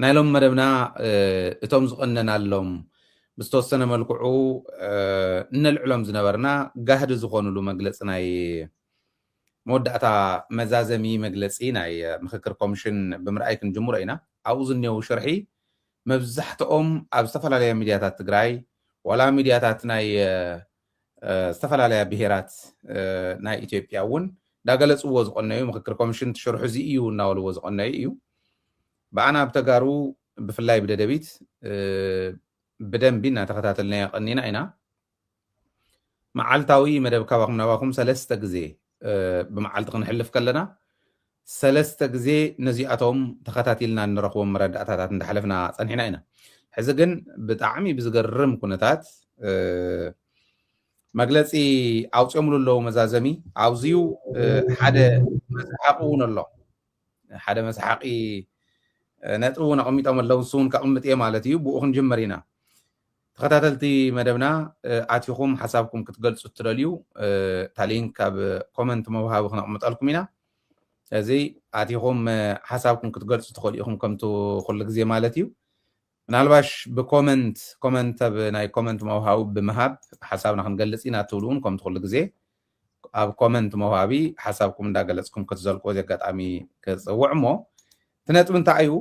ናይሎም መደብና እቶም ዝቐነናሎም ብዝተወሰነ መልክዑ እነልዕሎም ዝነበርና ጋህዲ ዝኾኑሉ መግለፂ ናይ መወዳእታ መዛዘሚ መግለፂ ናይ ምክክር ኮሚሽን ብምርኣይ ክንጅምሮ ኢና ኣብኡ ዝኔው ሽርሒ መብዛሕትኦም ኣብ ዝተፈላለያ ሚድያታት ትግራይ ዋላ ሚድያታት ናይ ዝተፈላለያ ብሄራት ናይ ኢትዮጵያ እውን ዳገለፅዎ ዝቆነዩ ምክክር ኮሚሽን ትሽርሑ እዚ እዩ እናበልዎ ዝቆነዩ እዩ ብኣና ብተጋሩ ብፍላይ ብደደቢት ብደንቢ እናተኸታተልና ቀኒና ኢና መዓልታዊ መደብ ካባኹም ናባኹም 3 ግዜ ብመዓልቲ ክንሕልፍ ከለና 3 ግዜ ነዚኣቶም ተኸታቲልና እንረኽቦም መረዳእታታት እንዳሕለፍና ፀኒሕና ኢና ሕዚ ግን ብጣዕሚ ብዝገርም ኩነታት መግለፂ ኣውፅኦምሉ ኣለዉ መዛዘሚ ኣብዝዩ ሓደ መስሓቂ እውን ኣሎ ሓደ መስሓቂ ነጥብ እውን ኣቐሚጦም ኣለዉ ንሱ እውን ከቕምጥ እየ ማለት እዩ ብኡ ክንጅመር ኢና ተኸታተልቲ መደብና ኣትኹም ሓሳብኩም ክትገልፁ ትደልዩ ታሊንክ ካብ ኮመንት መውሃቢ ክነቕምጠልኩም ኢና እዚ ኣትኹም ሓሳብኩም ክትገልፁ ትኽእሉ ኢኹም ከምቲ ኩሉ ግዜ ማለት እዩ ምናልባሽ ብኮመንት ኣብ ናይ ኮመንት መውሃቢ ብምሃብ ሓሳብና ክንገልፅ ኢና ትብሉ እውን ከምቲ ኩሉ ግዜ ኣብ ኮመንት መውሃቢ ሓሳብኩም እንዳገለፅኩም ክትዘልቅዎ እዚ ኣጋጣሚ ክፅውዕ እሞ እቲ ነጥቢ እንታይ እዩ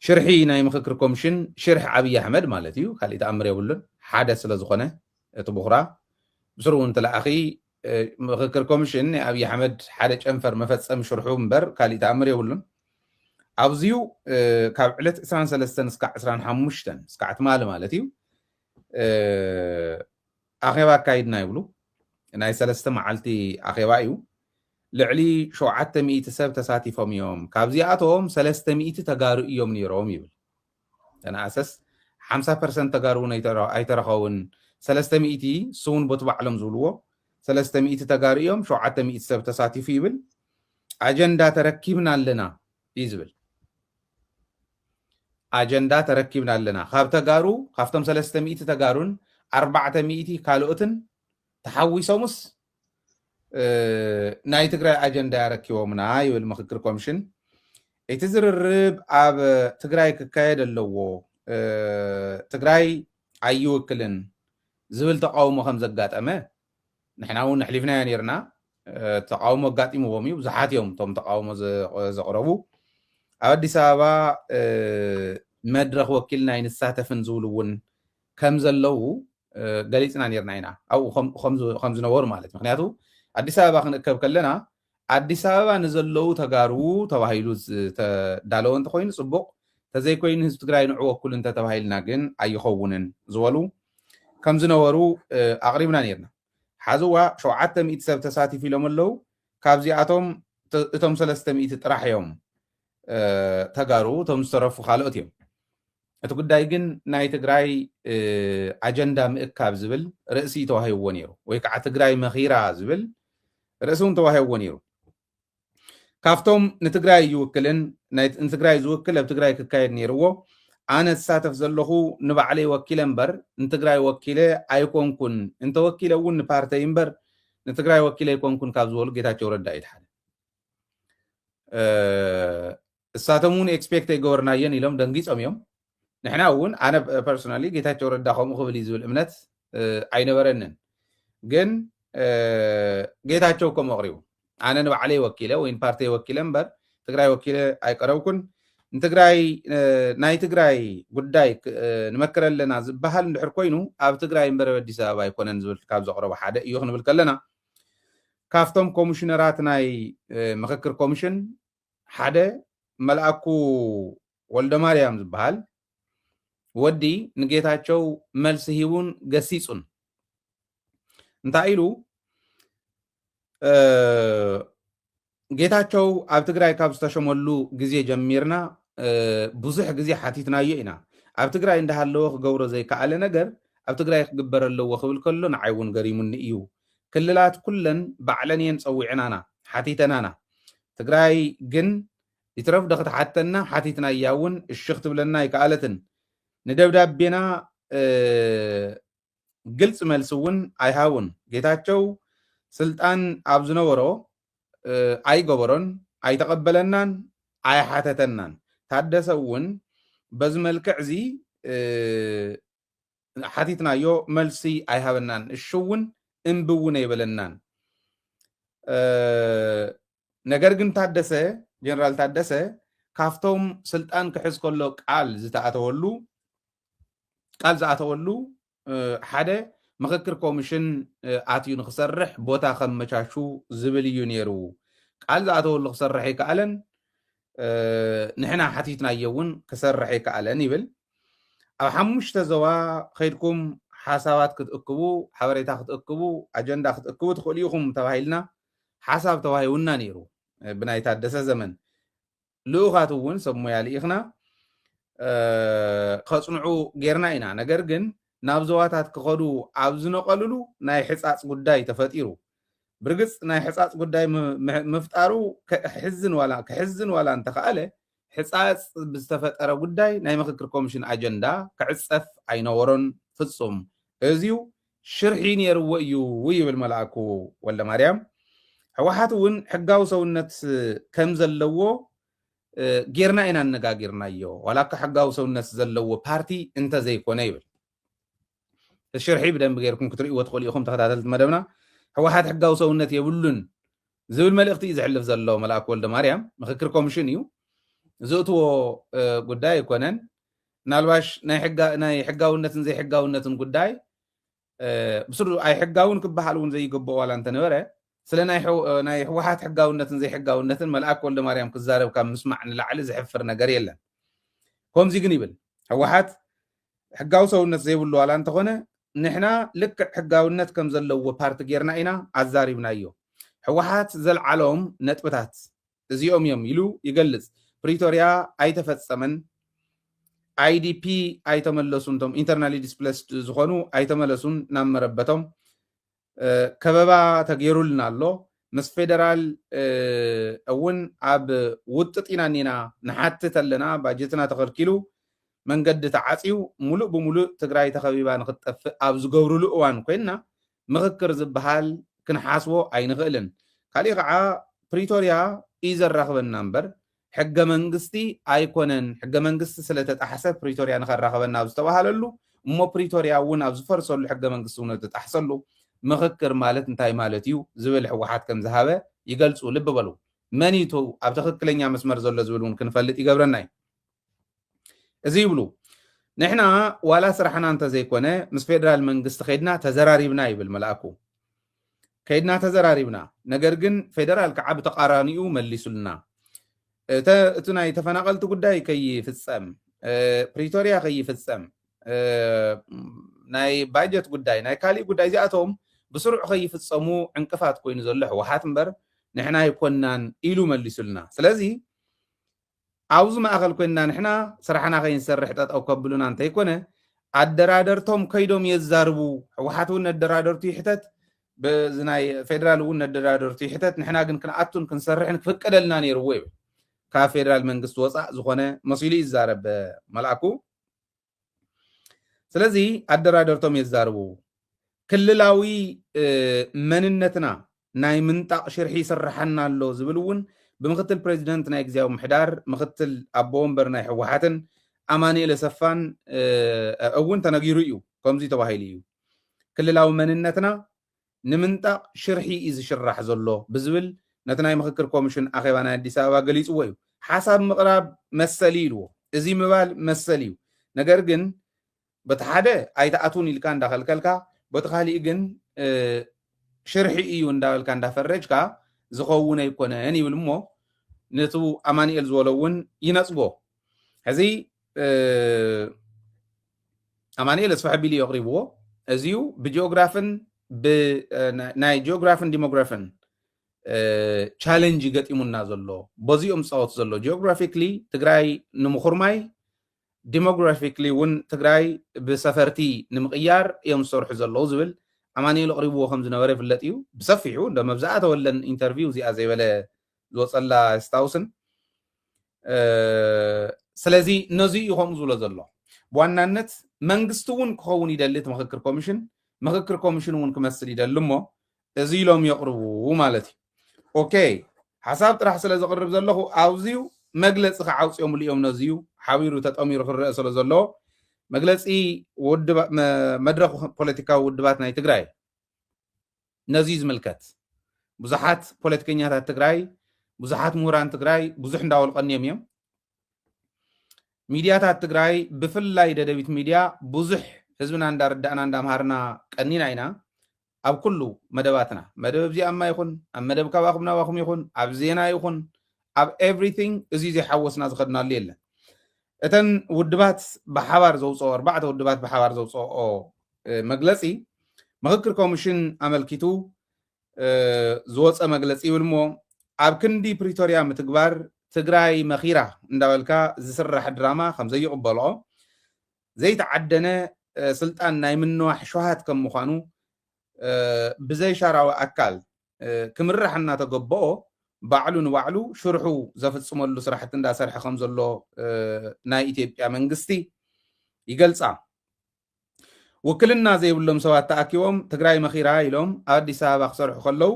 ሽርሒ ናይ ምክክር ኮሚሽን ሽርሒ ዓብይ ኣሕመድ ማለት እዩ ካሊእ ተኣምር የብሉን ሓደ ስለ ዝኾነ እቲ ብኹራ ብስሩኡ እንትለኣኺ ምክክር ኮሚሽን ናይ ኣብይ ኣሕመድ ሓደ ጨንፈር መፈፀም ሽርሑ እምበር ካሊእ ተኣምር የብሉን ኣብዝዩ ካብ ዕለት 23 እስካዕ 25 እስካዕ ትማሊ ማለት እዩ ኣኼባ ኣካይድና ይብሉ ናይ 3 መዓልቲ ኣኼባ እዩ ልዕሊ 700 ሰብ ተሳቲፎም እዮም ካብዚኣቶም 300 ተጋሩ እዮም ነይሮም ይብል ተናኣሰስ 50% ተጋሩ ኣይተረኸቡን 300 ስውን ቦት ባዕሎም ዝብልዎ 300 ተጋሩ እዮም 700 ሰብ ተሳቲፉ ይብል ኣጀንዳ ተረኪብና ኣለና እዩ ዝብል ኣጀንዳ ተረኪብና ኣለና ካብ ተጋሩ ካብቶም 300 ተጋሩን 400 ካልኦትን ተሓዊሶምስ ናይ ትግራይ ኣጀንዳ ያረኪቦምና ይብል ምክክር ኮሚሽን እቲ ዝርርብ ኣብ ትግራይ ክካየድ ኣለዎ ትግራይ ኣይውክልን ዝብል ተቃውሞ ከም ዘጋጠመ ንሕና እውን ሕሊፍናዮ ነርና ተቃውሞ ኣጋጢምዎም እዩ ብዙሓት እዮም እቶም ተቃውሞ ዘቕረቡ ኣብ ኣዲስ ኣበባ መድረክ ወኪልና ይንሳተፍን ዝብሉ እውን ከም ዘለው ገሊፅና ነርና ኢና ኣብኡ ከም ዝነበሩ ማለት ምክንያቱ ኣዲስ ኣበባ ክንእከብ ከለና ኣዲስ ኣበባ ንዘለዉ ተጋሩ ተባሂሉ ተዳለወ እንተኮይኑ ፅቡቅ ተዘይኮይኑ ህዝቢ ትግራይ ንዑ ወኩል እንተተባሂልና ግን ኣይኸውንን ዝበሉ ከም ዝነበሩ ኣቕሪብና ነርና ሓዝዋ 700 ሰብ ተሳቲፉ ኢሎም ኣለዉ ካብዚኣቶም እቶም 300 ጥራሕ እዮም ተጋሩ እቶም ዝተረፉ ካልኦት እዮም እቲ ጉዳይ ግን ናይ ትግራይ ኣጀንዳ ምእካብ ዝብል ርእሲ ተዋሂብዎ ነይሩ ወይ ከዓ ትግራይ መኺራ ዝብል ርእሲ እውን ተዋሂብዎ ነይሩ ካብቶም ንትግራይ ይውክልን ንትግራይ ዝውክል ኣብ ትግራይ ክካየድ ነይርዎ ኣነ ዝሳተፍ ዘለኹ ንባዕለይ ወኪለ እምበር ንትግራይ ወኪለ ኣይኮንኩን እንተወኪለ እውን ንፓርተይ እምበር ንትግራይ ወኪለ ኣይኮንኩን ካብ ዝበሉ ጌታቸው ረዳ እዩ ሓደ እሳቶም እውን ኤክስፔክት ኣይገበርናየን ኢሎም ደንጊፆም እዮም ንሕና እውን ኣነ ፐርሶናሊ ጌታቸው ረዳ ከምኡ ክብል እዩ ዝብል እምነት ኣይነበረንን ግን ጌታቸው ከምኡ ኣቕሪቡ ኣነ ንባዕለይ ወኪለ ወይ ንፓርተይ ወኪለ እምበር ትግራይ ወኪለ ኣይቀረብኩን ንትግራይ ናይ ትግራይ ጉዳይ ንመክር ኣለና ዝበሃል እንድሕር ኮይኑ ኣብ ትግራይ እምበር ኣዲስ ኣበባ ኣይኮነን ዝብል ካብ ዘቕረቡ ሓደ እዩ ክንብል ከለና ካብቶም ኮሚሽነራት ናይ ምክክር ኮሚሽን ሓደ መልኣኩ ወልደማርያም ዝበሃል ወዲ ንጌታቸው መልሲ ሂቡን ገሲጹን እንታይ ኢሉ ጌታቸው ኣብ ትግራይ ካብ ዝተሸመሉ ግዜ ጀሚርና ብዙሕ ግዜ ሓቲትናዮ ኢና ኣብ ትግራይ እንዳሃለዎ ክገብሮ ዘይከኣለ ነገር ኣብ ትግራይ ክግበር ኣለዎ ክብል ከሎ ንዓይ እውን ገሪሙኒ እዩ ክልላት ኩለን ባዕለን እየን ፀዊዕናና ሓቲተናና ትግራይ ግን ይትረፍ ደክተሓተና ሓቲትና እያ እውን እሽኽ ትብለና ይከኣለትን ንደብዳቤና ግልጽ መልሲ እውን ኣይሃቡን ጌታቸው ስልጣን ኣብ ዝነበሮ ኣይገበሮን ኣይተቀበለናን ኣይሓተተናን ታደሰውን በዝመልክዕ ዚ ሓቲትናዮ መልሲ ኣይሃበናን እሽውን እንብውን ኣይበለናን ነገር ግን ታደሰ ጀነራል ታደሰ ካፍቶም ስልጣን ክሕዝ ከሎ ቃል ዝኣተወሉ ሓደ ምክክር ኮሚሽን ኣትዩ ንክሰርሕ ቦታ ከመቻቹ ዝብል እዩ ነይሩ ቃል ዝኣተወሉ ክሰርሕ ይከኣለን ንሕና ሓቲትናዮ እውን ክሰርሕ ይከኣለን ይብል ኣብ ሓሙሽተ ዞባ ከይድኩም ሓሳባት ክትእክቡ ሓበሬታ ክትእክቡ ኣጀንዳ ክትእክቡ ትኽእሉ ኢኹም ተባሂልና ሓሳብ ተዋሂቡና ነይሩ ብናይ ታደሰ ዘመን ልኡኻት እውን ሰብ ሞያ ልኢኽና ከፅንዑ ጌርና ኢና ነገር ግን ናብ ዞባታት ክኸዱ ኣብ ዝነቐልሉ ናይ ሕፃፅ ጉዳይ ተፈጢሩ ብርግፅ ናይ ሕፃፅ ጉዳይ ምፍጣሩ ክሕዝን ዋላ እንተኸኣለ ሕፃፅ ብዝተፈጠረ ጉዳይ ናይ ምክክር ኮሚሽን ኣጀንዳ ክዕፀፍ ኣይነበሮን ፍጹም እዚዩ ሽርሒ ነይርዎ እዩ ይብል መልኣኩ ወልደ ማርያም ሕወሓት እውን ሕጋዊ ሰውነት ከም ዘለዎ ጌርና ኢና ነጋጊርናዮ ዋላካ ሕጋዊ ሰውነት ዘለዎ ፓርቲ እንተዘይኮነ ይብል الشرحي بدن بغيركم كتري وتقول إخوم تخدعت مدمنا ሕወሓት ሕጋዊ ሰውነት የብሉን ዝብል መልእኽቲ ዝሕልፍ ዘሎ መልአክ ወልደ ማርያም ምክክር ኮሚሽን እዩ ዝእትዎ ጉዳይ ይኮነን ናልባሽ ናይ ሕጋውነትን ዘይሕጋውነትን ጉዳይ ብስሩ ኣይ ሕጋውን ክበሃል እውን ዘይግብኦ ዋላ እንተነበረ ስለ ናይ ሕወሓት ሕጋውነትን ዘይሕጋውነትን መልአክ ወልደ ማርያም ክዛረብ ካብ ምስማዕ ንላዕሊ ዝሕፍር ነገር የለን ከምዚ ግን ይብል ሕወሓት ሕጋዊ ሰውነት ዘይብሉ ዋላ እንተኾነ ንሕና ልክዕ ሕጋውነት ከም ዘለዎ ፓርቲ ጌርና ኢና ኣዛሪብናዮ ሕወሓት ዘልዓሎም ነጥብታት እዚኦም እዮም ኢሉ ይገልጽ ፕሪቶሪያ ኣይተፈጸመን አይዲፒ ኣይተመለሱን ቶም ኢንተርናሊ ዲስፕሌስድ ዝኾኑ ኣይተመለሱን ናብ መረበቶም ከበባ ተገይሩልና ኣሎ ምስ ፌደራል እውን ኣብ ውጥጥ ኢና ኒና ንሓትት ኣለና ባጀትና ተኸልኪሉ መንገዲ ተዓፅዩ ሙሉእ ብሙሉእ ትግራይ ተኸቢባ ንክትጠፍእ ኣብ ዝገብሩሉ እዋን ኮይና ምክክር ዝበሃል ክንሓስቦ ኣይንኽእልን ካሊእ ከዓ ፕሪቶሪያ ይዘራኽበና እምበር ሕገ መንግስቲ ኣይኮነን ሕገ መንግስቲ ስለተጣሕሰ ፕሪቶሪያ ንኸራኸበና ኣብ ዝተባሃለሉ እሞ ፕሪቶሪያ እውን ኣብ ዝፈርሰሉ ሕገ መንግስቲ እውን ተጣሕሰሉ ምክክር ማለት እንታይ ማለት እዩ ዝብል ሕወሓት ከም ዝሃበ ይገልጹ ልብ በሉ መኒቱ ኣብ ትክክለኛ መስመር ዘሎ ዝብል እውን ክንፈልጥ ይገብረና እዩ እዚ ይብሉ ንሕና ዋላ ስራሕና እንተዘይኮነ ምስ ፌደራል መንግስቲ ከይድና ተዘራሪብና ይብል መልኣኩ ከይድና ተዘራሪብና ነገር ግን ፌደራል ከዓ ብተቃራኒኡ መሊሱልና እቲ ናይ ተፈናቀልቲ ጉዳይ ከይፍፀም ፕሪቶሪያ ከይፍፀም ናይ ባጀት ጉዳይ ናይ ካሊእ ጉዳይ እዚኣቶም ብስሩዕ ከይፍፀሙ ዕንቅፋት ኮይኑ ዘሎ ሕወሓት እምበር ንሕና ይኮናን ኢሉ መሊሱልና ስለዚ ኣብዚ ማእኸል ኮይና ንሕና ስራሕና ከይንሰርሕ ጠጠው ከብሉና እንተይኮነ ኣደራደርቶም ከይዶም የዛርቡ ሕወሓት እውን ኣደራደርቱ ይሕተት ብናይ ፌደራል እውን ኣደራደርቱ ይሕተት ንሕና ግን ክንኣቱን ክንሰርሕን ክፍቀደልና ነይርዎ ይብል ካብ ፌደራል መንግስቲ ወፃእ ዝኾነ መሲሉ ይዛረብ መልኣኩ ስለዚ ኣደራደርቶም የዛርቡ ክልላዊ መንነትና ናይ ምንጣቅ ሽርሒ ይስራሐና ኣሎ ዝብል እውን ብምክትል ፕሬዚደንት ናይ ግዝያዊ ምሕዳር ምክትል ኣቦ ወንበር ናይ ሕወሓትን ኣማኒኤል ኣሰፋን እውን ተነጊሩ እዩ ከምዚ ተባሂሉ እዩ ክልላዊ መንነትና ንምንጣቅ ሽርሒ እዩ ዝሽራሕ ዘሎ ብዝብል ነቲ ናይ ምክክር ኮሚሽን ኣኼባ ናይ ኣዲስ ኣበባ ገሊፅዎ እዩ ሓሳብ ምቕራብ መሰሊ ኢልዎ እዚ ምባል መሰሊ እዩ ነገር ግን በቲ ሓደ ኣይተኣቱን ኢልካ እንዳኸልከልካ በቲ ካሊእ ግን ሽርሒ እዩ እንዳበልካ እንዳፈረጅካ ዝኸውን ኣይኮነን ይብል እሞ ነቱ ኣማኒኤል ዝበሎ እውን ይነፅጎ ሕዚ ኣማኒኤል ኣስፋሕ ኣቢሉ የቕሪብዎ እዚዩ ብጂኦግራፍን ናይ ጂኦግራፍን ዲሞግራፍን ቻሌንጅ ገጢሙና ዘሎ በዚኦም ዝፃወቱ ዘሎ ጂኦግራፊክሊ ትግራይ ንምኹርማይ ዲሞግራፊክሊ እውን ትግራይ ብሰፈርቲ ንምቕያር እዮም ዝሰርሑ ዘለዉ ዝብል ኣማኒኤል ኣቕሪብዎ ከም ዝነበረ ይፍለጥ እዩ ብሰፊሑ እንደ መብዛእተ ወለን ኢንተርቪው እዚኣ ዘይበለ ዝወፀላ ስታውስን ስለዚ ነዚ እዩ ከምኡ ዝብሎ ዘሎ ብዋናነት መንግስቲ እውን ክኸውን ይደሊ እቲ ምክክር ኮሚሽን እውን ክመስል ይደሊ እሞ እዚ ኢሎም የቕርቡ ማለት እዩ ኦኬ ሓሳብ ጥራሕ ስለ ዘቕርብ ዘለኹ ኣብዚዩ مجلس عاوزيهم اليوم نزيو حاويرو تطمير الرئيس لزلو مجلس ودب مدرخ بوليتيكا ودباتنا تግራይ نزيز ملكت ብዙሓት ፖለቲከኛታት ትግራይ ብዙሓት ምሁራን ትግራይ ብዙሕ እንዳወልቀንዮም እዮም ሚድያታት ትግራይ ብፍላይ ደደቢት ሚድያ ብዙሕ ህዝብና እንዳረዳእና እንዳምሃርና ቀኒና ኢና ኣብ ኩሉ መደባትና መደብ እዚኣማ ይኹን ኣብ መደብ ከባኹም ናባኹም ይኹን ኣብ ዜና ይኹን ኣብ ኤቭሪቲንግ እዚ ዘይሓወስና ዝኸድናሉ የለን እተን ውድባት ብሓባር ዘውፅኦ 4 ውድባት ብሓባር ዘውፅኦ መግለፂ ምክክር ኮሚሽን ኣመልኪቱ ዝወፀ መግለፂ ይብል ሞ ኣብ ክንዲ ፕሪቶሪያ ምትግባር ትግራይ መኺራ እንዳበልካ ዝስራሕ ድራማ ከም ዘይቕበልኦ ዘይተዓደነ ስልጣን ናይ ምንዋሕ ሸውሃት ከም ምዃኑ ብዘይ ሻራዊ ኣካል ክምራሕ እናተገበኦ ባዕሉ ንባዕሉ ሽርሑ ዘፍፅመሉ ስራሕቲ እንዳሰርሐ ከም ዘሎ ናይ ኢትዮጵያ መንግስቲ ይገልፃ ውክልና ዘይብሎም ሰባት ተኣኪቦም ትግራይ መኺራ ኢሎም ኣዲስ ኣበባ ክሰርሑ ከለው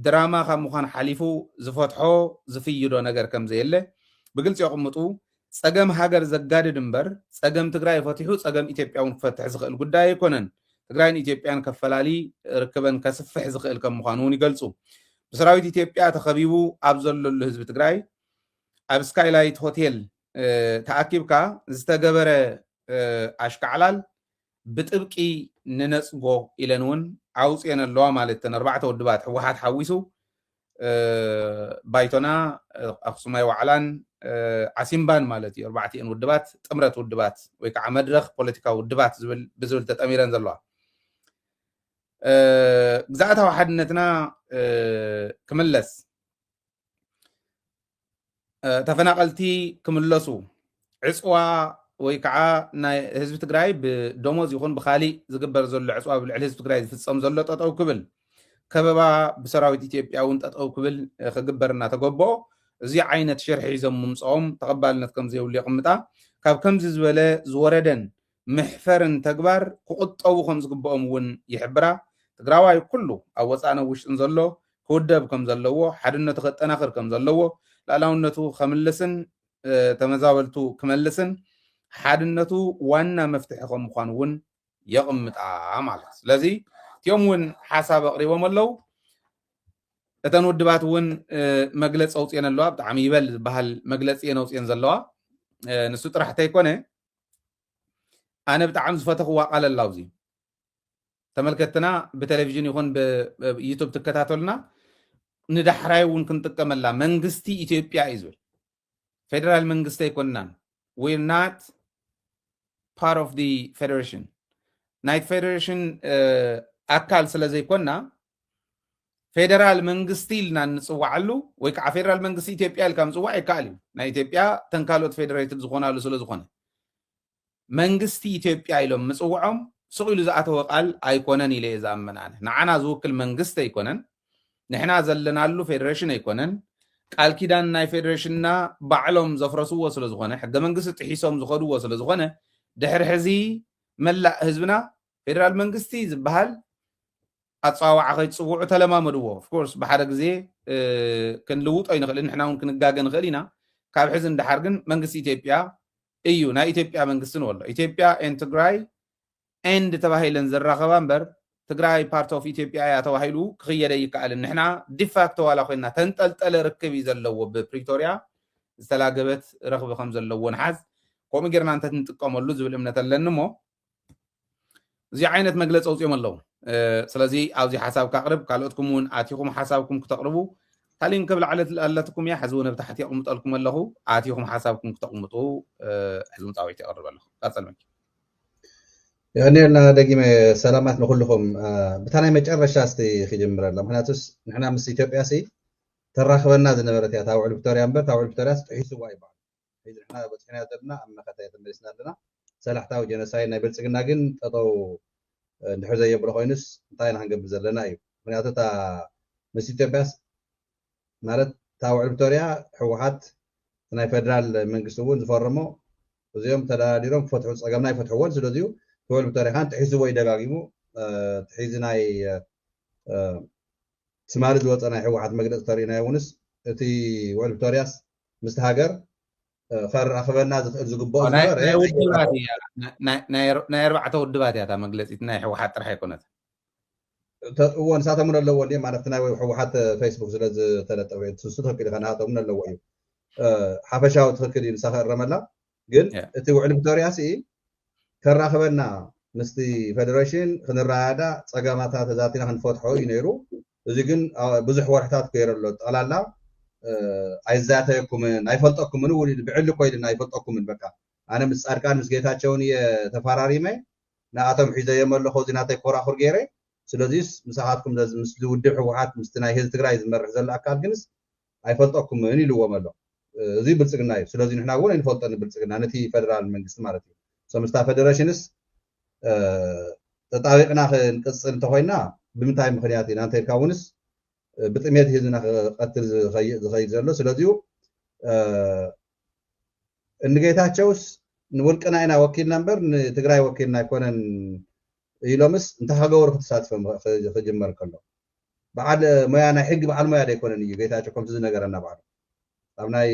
ድራማ ካብ ምዃን ሓሊፉ ዝፈትሖ ዝፍይዶ ነገር ከም ዘየለ ብግልፂ ይቕምጡ ፀገም ሃገር ዘጋድድ እምበር ፀገም ትግራይ ፈቲሑ ፀገም ኢትዮጵያ እውን ክፈትሕ ዝኽእል ጉዳይ ኣይኮነን ትግራይን ኢትዮጵያን ከፈላሊ ርክበን ከስፍሕ ዝኽእል ከም ምዃኑ እውን ይገልፁ ብሰራዊት ኢትዮጵያ ተኸቢቡ ኣብ ዘለሉ ህዝቢ ትግራይ ኣብ ስካይላይት ሆቴል ተኣኪብካ ዝተገበረ ኣሽከዕላል ብጥብቂ ንነፅጎ ኢለን እውን ኣውፅአን ኣለዋ ማለት ተን 4 ውድባት ህወሓት ሓዊሱ ባይቶና ኣክሱማይ ዋዕላን ዓሲምባን ማለት እዩ 4 ውድባት ጥምረት ውድባት ወይ ከዓ መድረኽ ፖለቲካዊ ውድባት ብዝብል ተጠሚረን ዘለዋ ግዛእታዊ ሓድነትና ክምለስ ተፈናቀልቲ ክምለሱ ዕፅዋ ወይ ከዓ ናይ ህዝቢ ትግራይ ብደሞዝ ይኹን ብኻሊእ ዝግበር ዘሎ ዕፅዋ ብልዕሊ ህዝቢ ትግራይ ዝፍፀም ዘሎ ጠጠው ክብል ከበባ ብሰራዊት ኢትዮጵያ እውን ጠጠው ክብል ክግበር እናተገበኦ እዚ ዓይነት ሽርሒ ሒዞም ምምፅኦም ተቐባልነት ከም ዘይብሉ ይቕምጣ ካብ ከምዚ ዝበለ ዝወረደን ምሕፈርን ተግባር ክቁጠቡ ከም ዝግብኦም እውን ይሕብራ ትግራዋይ ኩሉ ኣብ ወፃነ ውሽጥን ዘሎ ክውደብ ከም ዘለዎ ሓድነቱ ከጠናኽር ከም ዘለዎ ላዕላውነቱ ከምልስን ተመዛበልቱ ክመልስን ሓድነቱ ዋና መፍትሒ ከም ምዃኑ እውን የቕምጣ ማለት ስለዚ እቲኦም እውን ሓሳብ ኣቕሪቦም ኣለው እተን ውድባት እውን መግለፂ ኣውፅአን ኣለዋ ብጣዕሚ ይበል ዝበሃል መግለፂ እየን ኣውፅአን ዘለዋ ንሱ ጥራሕ እንተይኮነ ኣነ ብጣዕሚ ዝፈተኽዋ ቃል ኣላ ኣብዚ ተመልከትና ብቴሌቭዥን ይኹን ብዩቱብ ትከታተሉና ንዳሕራይ እውን ክንጥቀመላ መንግስቲ ኢትዮጵያ እዩ ዝብል ፌደራል መንግስቲ ኣይኮንናን we're not part of the federation ናይ ፌደሬሽን ኣካል ስለ ዘይኮንና ፌደራል መንግስቲ ኢልና ንፅዋዓሉ ወይ ከዓ ፌደራል መንግስቲ ኢትዮጵያ ኢልካ ምፅዋዕ ይከኣል እዩ ናይ ኢትዮጵያ ተንካልኦት ፌደሬትድ ዝኾናሉ ስለ ዝኾነ መንግስቲ ኢትዮጵያ ኢሎም ምፅውዖም ስቑኢሉ ዝኣተወ ቃል ኣይኮነን ኢለ እየ ዝኣመን ኣነ ንዓና ዝውክል መንግስቲ ኣይኮነን ንሕና ዘለናሉ ፌደሬሽን ኣይኮነን ቃል ኪዳን ናይ ፌደሬሽንና ባዕሎም ዘፍረስዎ ስለ ዝኾነ ሕገ መንግስቲ ጥሒሶም ዝኸድዎ ስለ ዝኾነ ድሕሪ ሕዚ መላእ ህዝብና ፌደራል መንግስቲ ዝበሃል ኣፀዋውዓ ከይፅውዑ ተለማመድዎ ኦፍኮርስ ብሓደ ግዜ ክንልውጦ ይንኽእል ንሕና እውን ክንጋገ ንኽእል ኢና ካብ ሕዚ እንዳሓር ግን መንግስቲ ኢትዮጵያ እዩ ናይ ኢትዮጵያ መንግስቲ ንበሎ ኢትዮጵያ ኤን ትግራይ ኤንድ ተባሂለን ዘራኸባ እምበር ትግራይ ፓርት ኦፍ ኢትዮጵያ እያ ተባሂሉ ክኽየደ ይከኣልን ንሕና ዲፋክቶ ዋላ ኮይና ተንጠልጠለ ርክብ እዩ ዘለዎ ብፕሪቶሪያ ዝተላገበት ረኽቢ ከም ዘለዎ ንሓዝ ከምኡ ጌርና እንተንጥቀመሉ ዝብል እምነት ኣለኒ እሞ እዚ ዓይነት መግለፂ ኣውፅኦም ኣለዉ ስለዚ ኣብዚ ሓሳብ ካቅርብ ካልኦትኩም እውን ኣትኹም ሓሳብኩም ክተቅርቡ ካሊእ ክብል ኣለትኩም እያ ሕዚ እውን ብታሕቲ የቕምጠልኩም ኣለኹ ኣትኹም ሓሳብኩም ክተቕምጡ ሕዚ እውን ፃዊዕቲ የቕርብ ኣለኹ ቀፅል መኪ يعني دقيمة سلامات نقولكم بتاعنا مجرد شاستي خجمر الله مهناتوس نحن مس إثيوبيا سي تراخبنا ذي نبرة يا تاول فيكتوريا أمبر تاول فيكتوريا تحسوا وايد بعض إذا نحن بتحنا درنا أما خطأ تمرسنا لنا سلح تاو جنساي نبيل سجنا جن أو نحرز يبرو خينس تاين هنجيب زلنا أيوة مهناتو تا مس إثيوبيا مالت تاول فيكتوريا حوحات تناي فدرال من قصوون زفرمو وزيهم تلا ديرهم فتحوا أجمعنا يفتحون سلوزيو تقول بطريقة تحسوا وايد دقاقيمو تحسناي سمارد وقت أنا واحد مقدر طريقنا يونس تي وال بطريقة مستهاجر خرخبنا زغبو زبر زبر ودبات ناي 4 ودبات يا تا مجلسيت ناي حوحات طرح يكونت هو نساتهم من الاول دي معناتنا وحوحات فيسبوك زلز تلطوي تسوتو كده خناتهم من الاول حفشاو تفكر ينسخر رملا ግን እቲ ውዕል ቪክቶሪያ ሲ ከራኸበና ምስቲ ፌደሬሽን ክንራዳ ፀገማታት ዛቲና ክንፈትሖ እዩ ነይሩ እዚ ግን ብዙሕ ወርሕታት ከይረሎ ጠቅላላ አይዛተየኩምን አይፈልጠኩምን ውል ብዕል ኮይልና አይፈልጠኩምን በቃ ኣነ ምስ ጻድቃን ምስ ጌታቸውን የተፈራሪመ ንኣቶም ሒዘ የመለኹ ዚናተይ ኮራኹር ገይረ ስለዚህስ ምሳኻትኩም ምስ ዝውድብ ሕወሓት ምስ ናይ ህዝቢ ትግራይ ዝመርሕ ዘሎ ኣካል ግንስ አይፈልጠኩምን ኢልዎም ኣሎ እዚ ብልጽግና እዩ ስለዚ ንሕና እውን እንፈልጠን ብልጽግና ነቲ ፌደራል መንግስቲ ማለት እዩ ሰምስታ ፌደሬሽንስ ተጣቢቅና ክንቅጽል እንተኮይና ብምንታይ ምክንያት ኢና እንተይልካ እውንስ ብጥሜት ህዝብና ክቀትል ዝኸይድ ዘሎ ስለዚሁ እንጌታቸውስ ንውልቅና ኢና ወኪልና እምበር ንትግራይ ወኪልና ኣይኮነን ኢሎምስ እንታይ ከገብሩ ክትሳትፎም ክጅመር ከሎ በዓል ሞያ ናይ ሕጊ በዓል ሞያ ደይኮነን እዩ ጌታቸው ከምቲ ዝነገረና በዓል ኣብ ናይ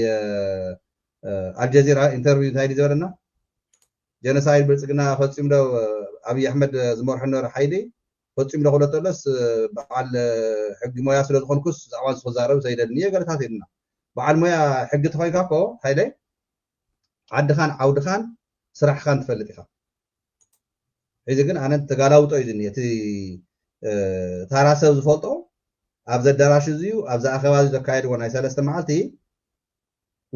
አልጀዚራ ኢንተርቪው እንታይ ዝነበረና ጀነሳይድ ብልጽግና ፈጺሙ ዶ አብይ አሕመድ ዝመርሖ ነበረ ሓይሊ ፈጺሙ ዶ ክለተለስ በዓል ሕጊ ሞያ ስለ ዝኾንኩስ ዛዕባን ዝዛረብ ዘይደልኒ ገለታት ኢልና በዓል ሞያ ሕጊ ተኮይንካ እኮ ሃይለይ ዓድኻን ዓውድኻን ስራሕኻን ትፈልጥ ኢኻ ሕዚ ግን ኣነ ተጋላውጦ እዩ ዝኒ እቲ ታራሰብ ዝፈልጦ ኣብ ዘዳራሽ እዚዩ ኣብዛ ኣኸባ ዘካየድዎ ናይ 3 መዓልቲ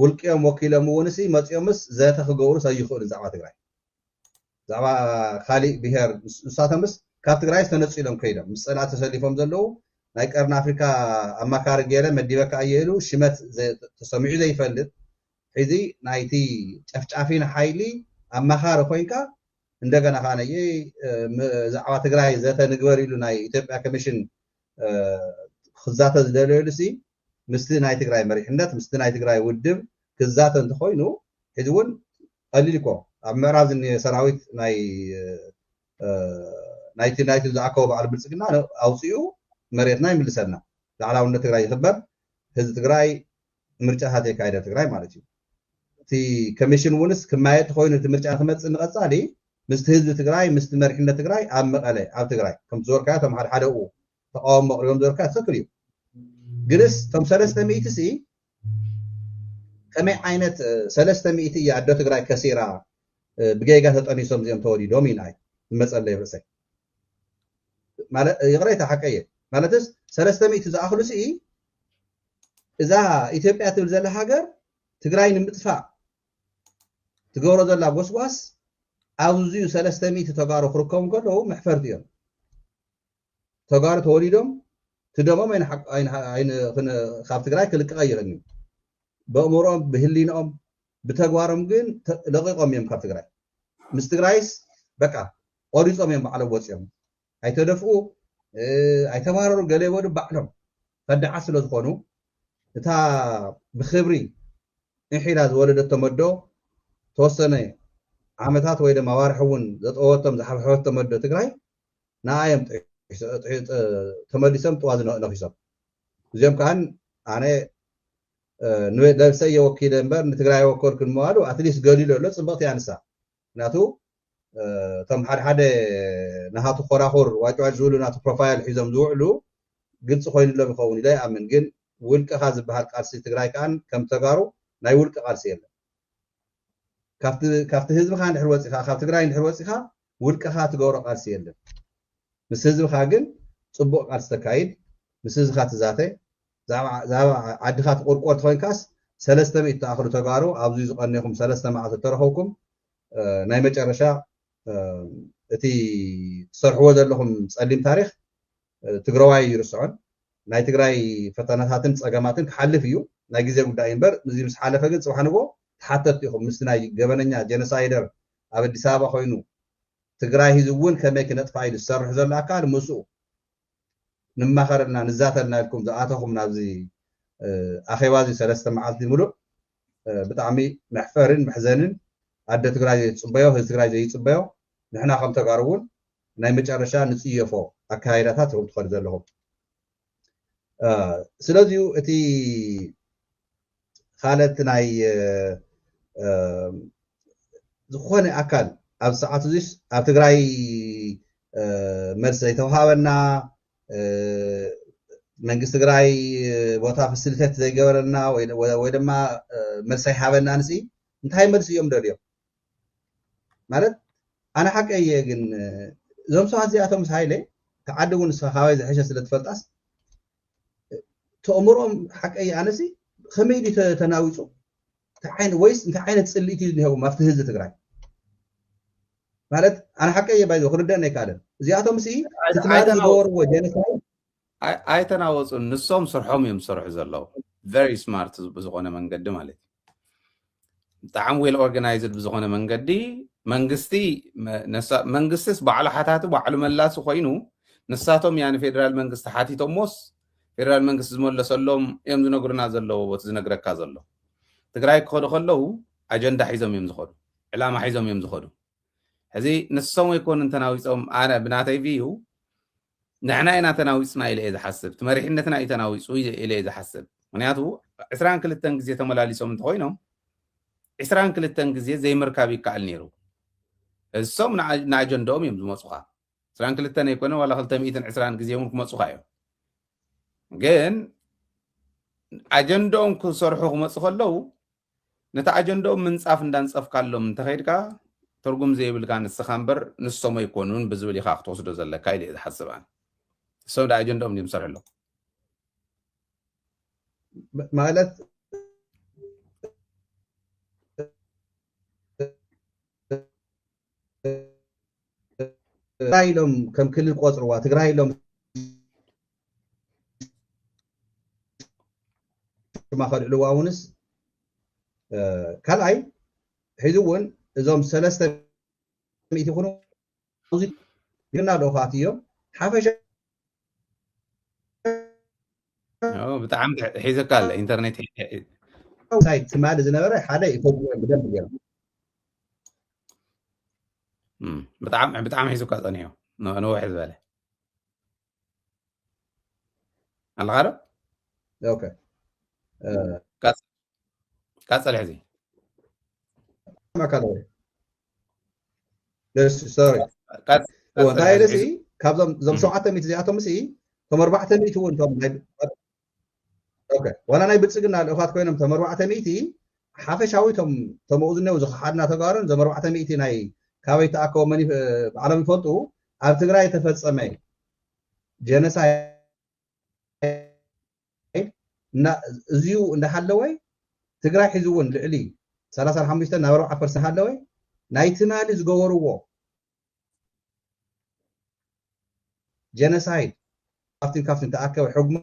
ውልቅዮም ወኪሎም እውንሲ መፅዮምስ ዘተ ክገብሩ ሰይኽእሉ ዛዕባ ትግራይ ዛዕባ ካሊእ ብሄር ንሳቶምስ ካብ ትግራይ ዝተነፂሎም ከይዶም ምስ ፀላእ ተሰሊፎም ዘለዉ ናይ ቀርኒ ኣፍሪካ ኣማካሪ ገይረ መዲበካ እየሉ ሽመት ተሰሚዑ ዘይፈልጥ ሕዚ ናይቲ ጨፍጫፊን ሓይሊ ኣማኻሪ ኮይንካ እንደገና ካነየ ዛዕባ ትግራይ ዘተ ንግበር ኢሉ ናይ ኢትዮጵያ ኮሚሽን ክዛተ ዝደልየሉሲ ምስቲ ናይ ትግራይ መሪሕነት ምስቲ ናይ ትግራይ ውድብ ክዛተ እንተኮይኑ ሕዚ እውን ቀሊል እኮ ኣብ ምዕራብ ዝኒ ሰራዊት ናይቲ ዝኣከቦ በዓል ብልጽግና ኣውፅኡ መሬትና ይምልሰና ላዕላውነት ትግራይ ይኽበር ህዝቢ ትግራይ ምርጫታት የካይደ ትግራይ ማለት እዩ እቲ ኮሚሽን እውንስ ክማየጥ ኮይኑ እቲ ምርጫ ክመፅእ ንቐፃሊ ምስቲ ህዝቢ ትግራይ ምስቲ መሪሕነት ትግራይ ኣብ መቐለ ኣብ ትግራይ ከም ዝወርካዮ ቶም ሓደ ሓደ ተቃወሞ መቕሪቦም ዝወርካዮ ትክክል እዩ ግንስ ቶም 300 ሲ ከመይ ዓይነት 300 እያ ኣዶ ትግራይ ከሲራ ብጌጋ ተጠኒሶም እዚኦም ተወዲዶም ኢና ዝመፀለይ ርእሰይ ማለት ይቕረይታ ሓቀየ ማለትስ 300 ዝኣኽሉ ሲ እዛ ኢትዮጵያ ትብል ዘላ ሃገር ትግራይ ንምጥፋእ ትገብሮ ዘላ ጎስጓስ ኣብዚዩ 300 ተጋሩ ክርከቡ ከለዉ መሕፈርቲ እዮም ተጋሩ ተወሊዶም ትደሞም ካብ ትግራይ ክልቀቕ ይረኒ በእምሮኦም ብህሊኖኦም ብተግባሮም ግን ለቂቆም እዮም ካብ ትግራይ ምስ ትግራይስ በቃ ቆሪፆም እዮም ባዕሎም ወፂኦም ኣይተደፍኡ ኣይተባረሩ ገለ ይበሉ ባዕሎም ፈዳዓት ስለ ዝኾኑ እታ ብክብሪ እንሒላ ዝወለደቶ መዶ ተወሰነ ዓመታት ወይ ድማ ዋርሒ እውን ዘጠወቶም ዝሓፍሐወቶ መዶ ትግራይ ንኣዮም ተመሊሶም ጥዋ ነኺሶም እዚኦም ከዓን ኣነ ለብሰይ የወኪለ እምበር ንትግራይ ወከልኩ ንምባሉ ኣትሊስት ገሊሉ ኣሎ ፅብቕቲ ያንሳ ምክንያቱ እቶም ሓደ ሓደ ናሃቱ ኮራኹር ዋጭዋጭ ዝብሉ ናቱ ፕሮፋይል ሒዞም ዝውዕሉ ግልፂ ኮይኑሎም ይኸውን ኢለ ይኣምን ግን ውልቅኻ ዝበሃል ቃልሲ ትግራይ ከዓን ከም ተጋሩ ናይ ውልቂ ቃልሲ የለን ካብቲ ህዝብኻ እንድሕር ወፂኻ ካብ ትግራይ እንድሕር ወፂኻ ውልቅኻ ትገብሮ ቃልሲ የለን ምስ ህዝብኻ ግን ፅቡቅ ቃልሲ ተካይድ ምስ ህዝብኻ ትዛተ ዛዕባ ዓድኻ ትቆርቆር ኮይንካስ 300 ተኣኽሉ ተጋሩ ኣብዚ ዝቐኒኹም 3 መዓልቲ ተረኸብኩም ናይ መጨረሻ እቲ ትሰርሕዎ ዘለኹም ፀሊም ታሪክ ትግራዋይ ይርስዖን ናይ ትግራይ ፈተናታትን ፀገማትን ክሓልፍ እዩ ናይ ግዜ ጉዳይ እምበር እዚ ምስ ሓለፈ ግን ፅባሕ ንጎ ተሓተት ኢኹም ምስ ናይ ገበነኛ ጀነሳይደር ኣብ ኣዲስ ኣበባ ኮይኑ ትግራይ ህዝቢ እውን ከመይ ክነጥፋ ኢሉ ዝሰርሕ ዘሎ ኣካል ምስኡ ንማኸረልና ንዛተልና ኢልኩም ዝኣተኹም ናብዚ ኣኼባ እዚ 3 መዓልቲ ሙሉእ ብጣዕሚ መሕፈርን መሕዘንን ኣደ ትግራይ ዘይፅበዮ ህዝቢ ትግራይ ዘይፅበዮ ንሕና ከም ተጋሩ እውን ናይ መጨረሻ ንፅየፎ ኣካይዳታት ኢኹም ትኸዱ ዘለኹም ስለዚሁ እቲ ካልኦት ናይ ዝኾነ ኣካል ኣብ ሰዓቱ እዚስ ኣብ ትግራይ መልሲ ዘይተዋሃበና መንግስቲ ትግራይ ቦታ ፍስልተት ዘይገበረና ወይ ድማ መልሲ ኣይሃበና ንሲ እንታይ መልሲ እዮም ደልዮም ማለት ኣነ ሓቀየ ግን እዞም ሰባት እዚኣቶም ምስ ሃይለ ተዓዲ እውን ካባይ ዝሕሸ ስለ ትፈልጣስ ተእምሮም ሓቀየ ኣነሲ ከመይ ድዩ ተናዊፁ ወይስ እንታይ ዓይነት ፅልኢት እዩ ዝኒሄዎም ኣብቲ ህዝቢ ትግራይ ማለት ኣነ ሓቀየ ባይዞ ክርደአና ኣይከኣለን እዚኣቶም ሲ ትትማሊ ዝገበርዎ ጀነሳይድ ኣይተናወፁን ንሶም ስርሖም እዮም ዝሰርሑ ዘለዉ ቨሪ ስማርት ብዝኾነ መንገዲ ማለት እዩ ብጣዕሚ ዌል ኦርጋናይዝድ ብዝኾነ መንገዲ መንግስትስ ባዕሉ ሓታቱ ባዕሉ መላሱ ኮይኑ ንሳቶም ያ ንፌደራል መንግስቲ ሓቲቶሞስ ፌደራል መንግስቲ ዝመለሰሎም እዮም ዝነግሩና ዘለዎ ቦት ዝነግረካ ዘሎ ትግራይ ክኸዱ ከለዉ ኣጀንዳ ሒዞም እዮም ዝኸዱ ዕላማ ሒዞም እዮም ዝኸዱ ሕዚ ንሶም ኣይኮኑን ተናዊፆም ኣነ ብናተይ ቪዩ ንሕና ኢና ተናዊፅና ኢለ እየ ዝሓስብ እቲ መሪሕነትና እዩ ተናዊፁ ኢለ እየ ዝሓስብ ምክንያቱ 22 ግዜ ተመላሊሶም እንተኮይኖም 22 ግዜ ዘይምርካብ ይከኣል ነይሩ እሶም ንኣጀንዳኦም እዮም ዝመፁካ 22 ኣይኮነ ዋላ 220 ግዜ እውን ክመፁካ እዮም ግን ኣጀንዳኦም ክሰርሑ ክመፁ ከለዉ ነቲ ኣጀንዳኦም ምንፃፍ እንዳንፀፍካሎም እንተኸይድካ ትርጉም ዘይብልካ ንስኻ እምበር ንሶም ኣይኮኑን ብዝብል ኢኻ ክትወስዶ ዘለካ ኢለ እየ ዝሓስብ ኣነ እሶም ኣጀንዳኦም እዮም ዝሰርሑ ኣለዉ ማለት ትግራይ ኢሎም ከም ክልል ቆፅርዋ ትግራይ ኢሎም ሽማ ከልዕልዋ እውንስ ካልኣይ ሒዙ እውን እዞም 300 ይኹኑ ግና ደኻት እዮም ሓፈሻ ብጣዕሚ ሒዘካ ኣለ ኢንተርኔት ሳይት ትማሊ ዝነበረ ሓደ ይፈግዎ ብደንብ ገይሮም ብጣዕሚ ሒዙካ ፀኒሑ ንውሕ ዝበለ ኣለካ ዶ ኦኬ ቀፅል ሕዚ ማካለወይ ሶሪ እንታይ ደሲ ካብዞም ዞም 700 እዚኣቶም ሲ ቶም 400 እውን ቶም ኦኬ ዋላ ናይ ብልፅግና ልእኻት ኮይኖም ቶም 400 ሓፈሻዊ ቶም እኡ ዝነው ዝሓድና ተጋሮን ዞም 400 ናይ ካበይ ተኣከቦ መን ባዕሎም ይፈልጡ ኣብ ትግራይ ተፈፀመ ጀነሳይድ እዚኡ እንዳሃለወይ ትግራይ ሒዙ እውን ልዕሊ 35 ናብ 40% ሃለወይ ናይ ትማሊ ዝገበርዎ ጀነሳይድ ካብትን ተኣከበ ሕጉም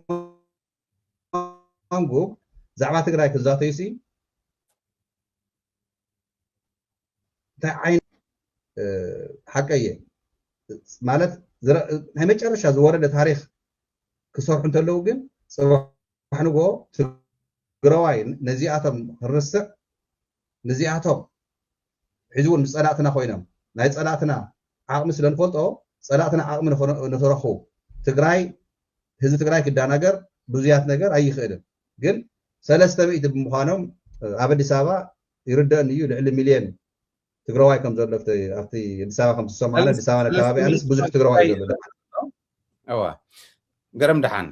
ዛዕባ ትግራይ ክዛተዩሲ እንታይ ዓይነት ሓቀየ ማለት ናይ መጨረሻ ዝወረደ ታሪክ ክሰርሑ እንተለዉ ግን ፅባሕ ንጎ ትግራዋይ ነዚኣቶም ክርስዕ ነዚኣቶም ሒዙ እውን ምስ ፀላእትና ኮይኖም ናይ ፀላእትና ዓቕሚ ስለ ንፈልጦ ፀላእትና ዓቕሚ ንክረኽቡ ትግራይ ህዝቢ ትግራይ ክዳናገር ብዙያት ነገር ኣይኽእልን ግን 300 ብምዃኖም ኣብ ኣዲስ ኣበባ ይርደአን እዩ ልዕሊ ሚልዮን ትግራዋይ ከም ዘሎ ኣብቲ ኣዲስ ኣበባ ከም ዝሰማዕና ኣዲስ ኣበባ ከባቢ ኣንስ ብዙሕ ትግራዋይ ዘሎ እዋ ገረም ድሓን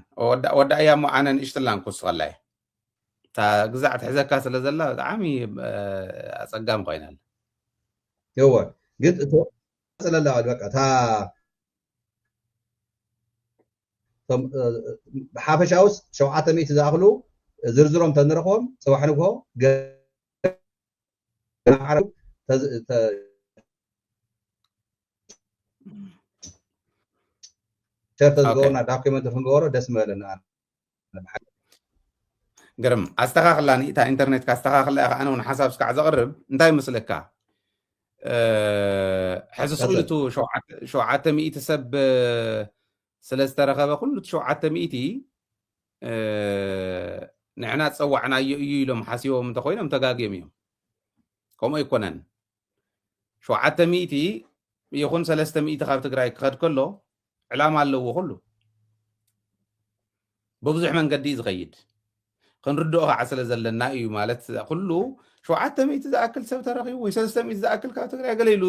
ወዳ እያ ሞ ኣነ ንእሽትላ ንክውስኸላየ እታ ግዛዕ ትሕዘካ ስለ ዘላ ብጣዕሚ ኣፀጋሚ ኮይና እወ ግን ፅለላ በቃ እታ ብሓፈሻውስ 700 ዝኣኽሉ ዝርዝሮም ተንረኽቦም ፅባሕ ንግሆ ሸርተ ዝገበሩና ዳኩሜንት ክንገበሮ ደስ ምበለና ገርም ኣስተኻኽላኒ እታ ኢንተርኔት ካስተኻኽላ ኢኻ ኣነ እውን ሓሳብ ስካዕ ዘቕርብ እንታይ ምስለካ ሕዚ ስእልቱ 700 ሰብ ስለ ዝተረኸበ ኩሉ 700 ንሕና ዝፀዋዕናዮ እዩ ኢሎም ሓሲቦም እንተኮይኖም ተጋግዮም እዮም ከምኡ ኣይኮነን 700 ይኹን 300 ካብ ትግራይ ክኸድ ከሎ ዕላማ ኣለዎ ኩሉ በብዙሕ መንገዲ ዝኸይድ ክንርድኦ ከዓ ስለ ዘለና እዩ ማለት ኩሉ 700 ዝኣክል ሰብ ተረኺቡ ወይ 300 ዝኣክል ካብ ትግራይ ገለ ኢሉ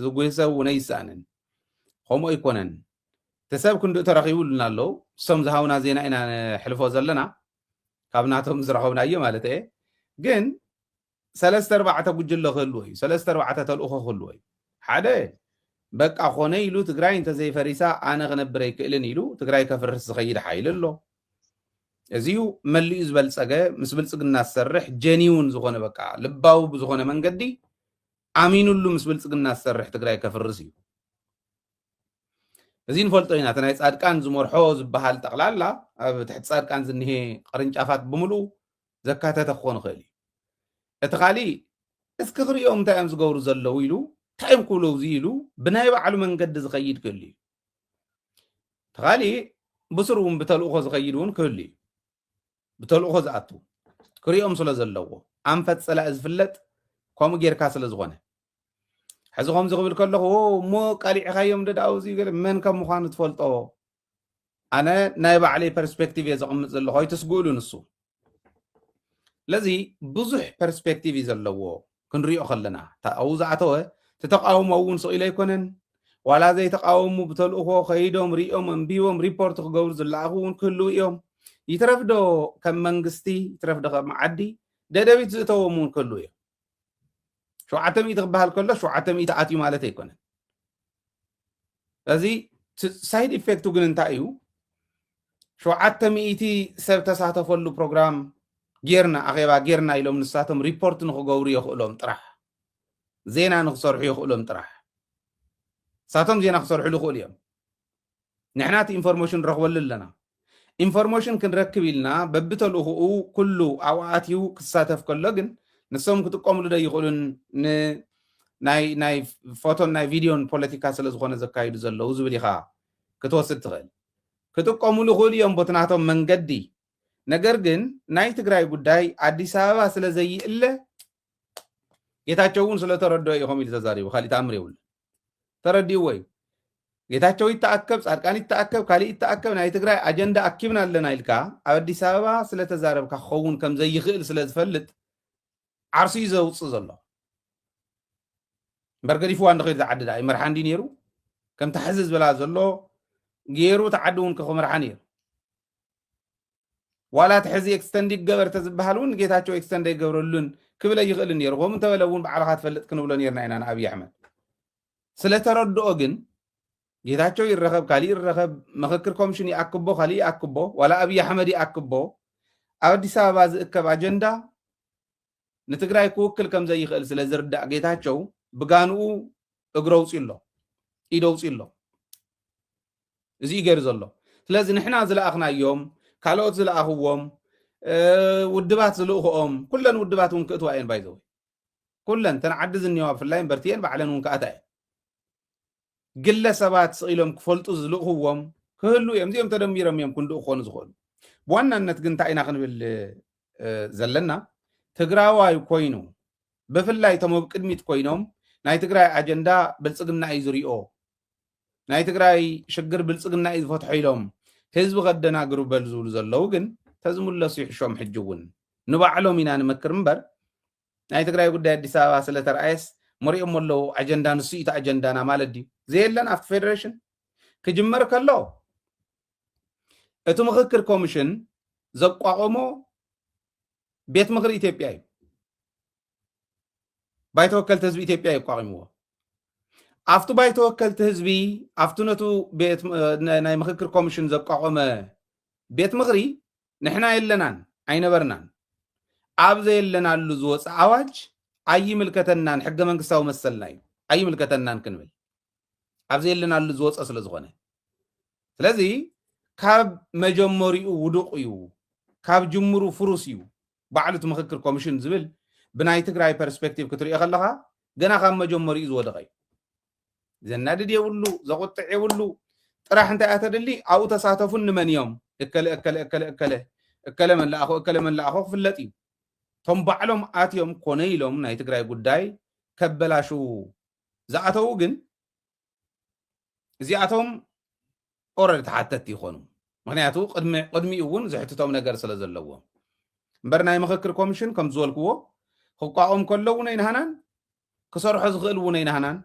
ዝጉህ ሰብ እውን ኣይሰኣንን ከምኡ ኣይኮነን ተሰብ ክንድኡ ተረኺቡ ኢሉና ኣለዉ እሶም ዝሃቡና ዜና ኢና ሕልፎ ዘለና ካብ ናቶም ዝረኸብናዮ ማለት እየ ግን 3-4 ጉጅለ ክህልዎ እዩ 3-4 ተልእኾ ክህልዎ እዩ ሓደ በቃ ኮነ ኢሉ ትግራይ እንተዘይፈሪሳ ኣነ ክነብር ኣይክእልን ኢሉ ትግራይ ከፍርስ ዝኸይድ ሓይሊ ኣሎ እዚዩ መሊኡ ዝበልፀገ ምስ ብልፅግና ዝሰርሕ ጀኒውን ዝኾነ በቃ ልባዊ ብዝኾነ መንገዲ ኣሚኑሉ ምስ ብልፅግና ዝሰርሕ ትግራይ ከፍርስ እዩ እዚ ንፈልጦ ኢና እቲ ናይ ፃድቃን ዝመርሖ ዝበሃል ጠቕላላ ኣብ ትሕቲ ፃድቃን ዝኒሄ ቅርንጫፋት ብምሉእ ዘካተተ ክኾን ይኽእል እዩ እቲ ካሊእ እስኪ ክሪኦም እንታይ እዮም ዝገብሩ ዘለው ኢሉ እንታይ እዮም ክብሉ እዚ ኢሉ ብናይ ባዕሉ መንገዲ ዝኸይድ ክህሉ እዩ እቲ ካሊእ ብስሩ እውን ብተልእኾ ዝኸይድ እውን ክህሉ እዩ ብተልእኾ ዝኣቱ ክሪኦም ስለ ዘለዎ ኣንፈት ፀላእ ዝፍለጥ ከምኡ ጌርካ ስለ ዝኾነ ሕዚ ከምዚ ክብል ከለኹ እሞ ቃሊዕኻዮም ደዳው እዚ መን ከም ምዃኑ ትፈልጦ ኣነ ናይ ባዕለይ ፐርስፔክቲቭ እየ ዘቕምጥ ዘለኹ ኣይትስግእሉ ንሱ ለዚ ብዙሕ ፐርስፔክቲቭ እዩ ዘለዎ ክንሪኦ ከለና ኣብኡ ዝኣተወ ተተቃውሞ እውን ስኢሉ ኣይኮነን ዋላ ዘይተቃወሙ ብተልእኾ ከይዶም ሪኦም እንቢቦም ሪፖርት ክገብሩ ዝለኣኹ እውን ክህልው እዮም ይትረፍዶ ከም መንግስቲ ይትረፍዶ ከም ዓዲ ደደቢት ዝእተዎም እውን ክህልው እዮም 700 ክበሃል ከሎ 700 ኣትዩ ማለት ኣይኮነን እዚ ሳይድ ኢፌክቱ ግን እንታይ እዩ 700 ሰብ ተሳተፈሉ ፕሮግራም ጌርና ኣኼባ ጌርና ኢሎም ንሳቶም ሪፖርት ንክገብሩ ይኽእሎም ጥራሕ ዜና ንክሰርሑ ይኽእሎም ጥራሕ ሳቶም ዜና ክሰርሑሉ ይኽእሉ እዮም ንሕና እቲ ኢንፎርሜሽን ንረኽበሉ ኣለና ኢንፎርሜሽን ክንረክብ ኢልና በብተልእኽኡ ኩሉ ኣብኡ ኣትዩ ክሳተፍ ከሎ ግን ንሶም ክጥቀምሉ ዶ ይኽእሉን ናይ ፎቶን ናይ ቪድዮን ፖለቲካ ስለ ዝኾነ ዘካይዱ ዘለው ዝብል ኢኻ ክትወስድ ትኽእል ክጥቀምሉ ይኽእሉ እዮም ቦትናቶም መንገዲ ነገር ግን ናይ ትግራይ ጉዳይ ኣዲስ ኣበባ ስለ ዘይእለ ጌታቸው እውን ስለተረድኦ እዮም ኢሉ ተዛሪቡ ካሊእ ተኣምር የብሉ ተረዲእዎ እዩ ጌታቸው ይተኣከብ ጻድቃን ይተኣከብ ካሊእ ይተኣከብ ናይ ትግራይ ኣጀንዳ ኣኪብና ኣለና ኢልካ ኣብ ኣዲስ ኣበባ ስለተዛረብካ ክኸውን ከም ዘይኽእል ስለ ዝፈልጥ ዓርሱ እዩ ዘውፅእ ዘሎ እምበር ገዲፍዋ ንኽእል ዝዓድዳ ይመርሓ እንዲ ነይሩ ከምቲ ሕዚ ዝበላ ዘሎ ገይሩ ተዓዲ እውን ክመርሓ ነይሩ ዋላ እቲ ሕዚ ኤክስተንድ ይገበር ተዝበሃል እውን ጌታቸው ኤክስተንድ ኣይገብረሉን ክብለ ይኽእል ነይሩ ከምኡ እንተበለ እውን ባዕልካ ትፈልጥ ክንብሎ ነርና ኢና ንኣብይ ኣሕመድ ስለተረድኦ ግን ጌታቸው ይረኸብ ካሊእ ይረኸብ ምክክር ኮሚሽን ይኣክቦ ካሊእ ይኣክቦ ዋላ ኣብይ ኣሕመድ ይኣክቦ ኣብ ኣዲስ ኣበባ ዝእከብ ኣጀንዳ ንትግራይ ክውክል ከም ዘይኽእል ስለ ዝርዳእ ጌታቸው ብጋንኡ እግሮ ውፅኡ ኣሎ ኢዶ ውፅኡ ኣሎ እዚ ገይሩ ዘሎ ስለዚ ንሕና ዝለኣኽናዮም ካልኦት ዝለኣኽዎም ውድባት ዝልእኽኦም ኩለን ውድባት እውን ክእትዋ እየን ባይዘው ኩለን ተንዓዲ ዝኒዋ ብፍላይ እምበርቲየን ባዕለን እውን ክኣታ እየን ግለ ሰባት ስኢሎም ክፈልጡ ዝልእኽዎም ክህሉ እዮም እዚኦም ተደሚሮም እዮም ክንድኡ ክኾኑ ዝኽእሉ ብዋናነት ግን እንታይ ኢና ክንብል ዘለና ትግራዋይ ኮይኑ ብፍላይ እቶም ኣብ ቅድሚት ኮይኖም ናይ ትግራይ ኣጀንዳ ብልፅግና እዩ ዝሪኦ ናይ ትግራይ ሽግር ብልፅግና እዩ ዝፈትሖ ኢሎም ህዝቢ ከደናግሩ በል ዝብሉ ዘለው ግን ተዝምለሱ ይሕሾም ሕጂ እውን ንባዕሎም ኢና ንመክር እምበር ናይ ትግራይ ጉዳይ ኣዲስ ኣበባ ስለተረኣየስ መሪኦም ኣለዉ ኣጀንዳ ንሱ ኢታ ኣጀንዳና ማለት ድዩ ዘየለን ኣብቲ ፌደሬሽን ክጅመር ከሎ እቲ ምክክር ኮሚሽን ዘቋቆሞ ቤት ምክሪ ኢትዮጵያ እዩ ባይተ ወከልቲ ህዝቢ ኢትዮጵያ ይቋቂምዎ ኣብቱ ባይተ ወከልቲ ህዝቢ ኣብቱ ነቱ ናይ ምክክር ኮሚሽን ዘቋቆመ ቤት ምክሪ ንሕና የለናን ኣይነበርናን ኣብ ዘየለናሉ ዝወፅእ ኣዋጅ ኣይምልከተናን ሕገ መንግስታዊ መሰልና እዩ ኣይምልከተናን ክንብል ኣብ ዘየለናሉ ዝወፅእ ስለ ዝኾነ ስለዚ ካብ መጀመሪኡ ውዱቕ እዩ ካብ ጅምሩ ፍሩስ እዩ ባዕሉ እቲ ምክክር ኮሚሽን ዝብል ብናይ ትግራይ ፐርስፔክቲቭ ክትሪኦ ከለኻ ገና ካብ መጀመሪኡ ዝወደቐ እዩ ዘናድድ የብሉ ዘቁጥዕ የብሉ ጥራሕ እንታይ እያ ተደሊ ኣብኡ ተሳተፉ ንመን እዮም እከለ መላእኹ ክፍለጥ እዩ ቶም ባዕሎም ኣትዮም ኮነ ኢሎም ናይ ትግራይ ጉዳይ ከበላሹ ዝኣተው ግን እዚኣቶም ኦረዲ ተሓተቲ ይኾኑ ምክንያቱ ቅድሚኡ እውን ዝሕትቶም ነገር ስለ ዘለዎ እምበር ናይ ምክክር ኮሚሽን ከም ዝበልክዎ ክቋቆም ከለውን ይንሃናን ክሰርሖ ዝኽእልውን ይንሃናን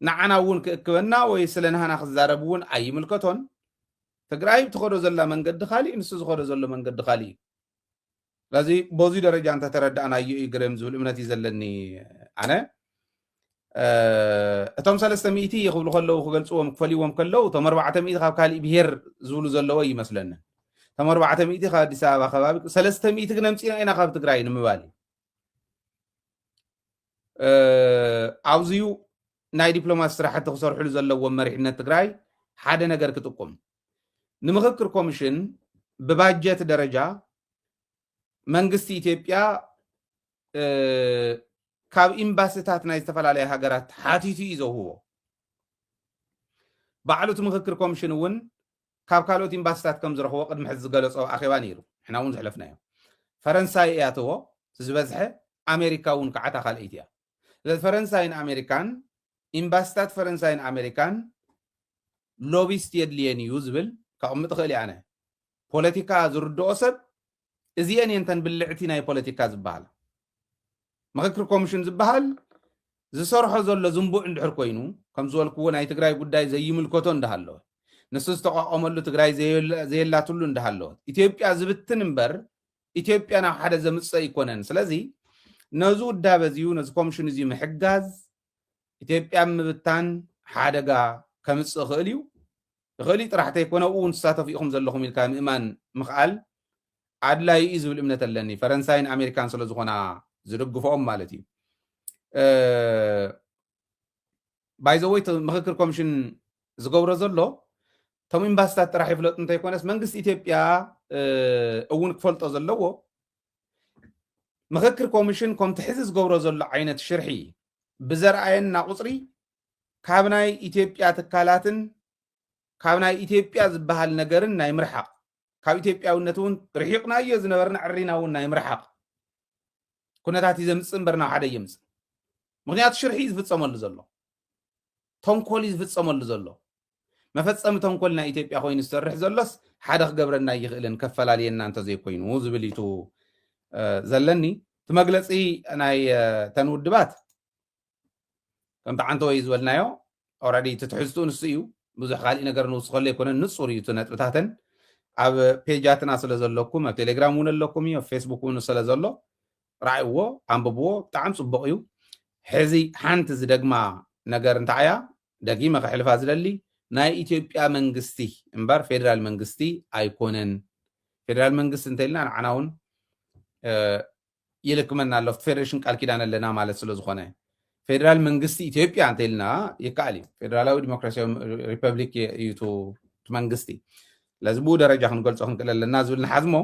ንዓና እውን ክእክበና ወይ ስለ ንሃና ክዛረብ እውን ኣይምልከቶን ትግራይ ትኸዶ ዘላ መንገዲ ካሊእ ንሱ ዝኸዶ ዘሎ መንገዲ ካሊእ ስለዚ በዚ ደረጃ እንተ ተረዳእናዮ እዩ ግረም ዝብል እምነት እዩ ዘለኒ ኣነ እቶም 300 ይኽብሉ ከለዉ ክገልፅዎም ክፈልይዎም ከለዉ እቶም 400 ካብ ካሊእ ብሄር ዝብሉ ዘለዎ ይመስለኒ እቶም 400 ካብ ኣዲስ ኣበባ ከባቢ 300 ግን ኣምፂና ኢና ካብ ትግራይ ንምባል ኣብዝዩ ናይ ዲፕሎማሲ ስራሕቲ ክሰርሕሉ ዘለዎም መሪሕነት ትግራይ ሓደ ነገር ክጥቁም ንምክክር ኮሚሽን ብባጀት ደረጃ መንግስቲ ኢትዮጵያ ካብ ኤምባሲታት ናይ ዝተፈላለዩ ሃገራት ሓቲቱ እዩ ዘውህቦ ባዕሉ እቲ ምክክር ኮሚሽን እውን ካብ ካልኦት ኤምባሲታት ከም ዝረኽቦ ቅድሚ ሕዚ ዝገለፆ ኣኼባ ነይሩ ንሕና እውን ዝሕለፍናዮ ፈረንሳይ እያ እትዎ ዝበዝሐ ኣሜሪካ እውን ከዓ እታ ካልአይቲ እያ ስለዚ ፈረንሳይን ኣሜሪካን ኤምባሲታት ፈረንሳይን ኣሜሪካን ሎቢስት የድልየን እዩ ዝብል ከቕምጥ ክእል ኣነ ፖለቲካ ዝርድኦ ሰብ እዚአን የንተን ብልዕቲ ናይ ፖለቲካ ዝበሃል ምክክር ኮሚሽን ዝበሃል ዝሰርሖ ዘሎ ዝንቡዕ እንድሕር ኮይኑ ከም ዝበልክዎ ናይ ትግራይ ጉዳይ ዘይምልከቶ እንዳሃለወ ንሱ ዝተቋቆመሉ ትግራይ ዘየላትሉ እንዳሃለወ ኢትዮጵያ ዝብትን እምበር ኢትዮጵያ ናብ ሓደ ዘምፀ ይኮነን ስለዚ ነዚ ውዳበ እዚዩ ነዚ ኮሚሽን እዚዩ ምሕጋዝ ኢትዮጵያ ምብታን ሓደጋ ከምፅእ ክእል እዩ ይኽእል ጥራሕተ ይኮነ እውን ተሳተፉ ኢኹም ዘለኹም ኢልካ ምእማን ምኽኣል ኣድላይ እዩ ዝብል እምነት ኣለኒ ፈረንሳይን ኣሜሪካን ስለ ዝኾና ዝድግፎኦም ማለት እዩ ባይዘወይ ምክክር ኮሚሽን ዝገብሮ ዘሎ እቶም ኤምባሲታት ጥራሕ ይፍለጡ እንተይኮነስ መንግስቲ ኢትዮጵያ እውን ክፈልጦ ዘለዎ ምክክር ኮሚሽን ከምቲ ሕዚ ዝገብሮ ዘሎ ዓይነት ሽርሒ ብዘርኣየና ቁፅሪ ካብ ናይ ኢትዮጵያ ትካላትን ካብ ናይ ኢትዮጵያ ዝበሃል ነገርን ናይ ምርሓቅ ካብ ኢትዮጵያውነት እውን ርሒቕናዮ ዝነበርና ዕሪና እውን ናይ ምርሓቅ ኩነታት እዩ ዘምፅእ እምበር ናብ ሓደ የምፅእ ምክንያቱ ሽርሒ ዝፍፀመሉ ዘሎ ተንኮል ዝፍፀመሉ ዘሎ መፈፀሚ ተንኮል ናይ ኢትዮጵያ ኮይኑ ዝሰርሕ ዘሎስ ሓደ ክገብረና ይኽእልን ከፈላለየና እንተ ዘይኮይኑ ዝብል ኢቱ ዘለኒ እቲ መግለፂ ናይ ተን ውድባት ከምቲ ዓንተ ወይ ዝበልናዮ ኦልሬዲ ትትሕዝቱ ንሱ እዩ ብዙሕ ካሊእ ነገር ንውስኸሉ ኣይኮነን ንፁር እዩ እቲ ነጥብታተን ኣብ ፔጃትና ስለ ዘለኩም ኣብ ቴሌግራም እውን ኣለኩም እዩ ኣብ ፌስቡክ እውን ስለ ዘሎ ራእይዎ ኣንብብዎ ብጣዕሚ ፅቡቅ እዩ ሕዚ ሓንቲ ዝደግማ ነገር እንታይ እያ ደጊመ ክሕልፋ ዝደሊ ናይ ኢትዮጵያ መንግስቲ እምበር ፌደራል መንግስቲ ኣይኮነን ፌደራል መንግስቲ እንተኢልና ንዓና እውን ይልክመና ኣሎ ፌደሬሽን ቃል ኪዳን ኣለና ማለት ስለ ዝኾነ ፌደራል መንግስቲ ኢትዮጵያ እንተኢልና ይከኣል እዩ ፌደራላዊ ዲሞክራሲያዊ ሪፐብሊክ እዩ እቲ መንግስቲ ለዚ ብኡ ደረጃ ክንገልፆ ክንክእል ኣለና ዝብል ንሓዝሞ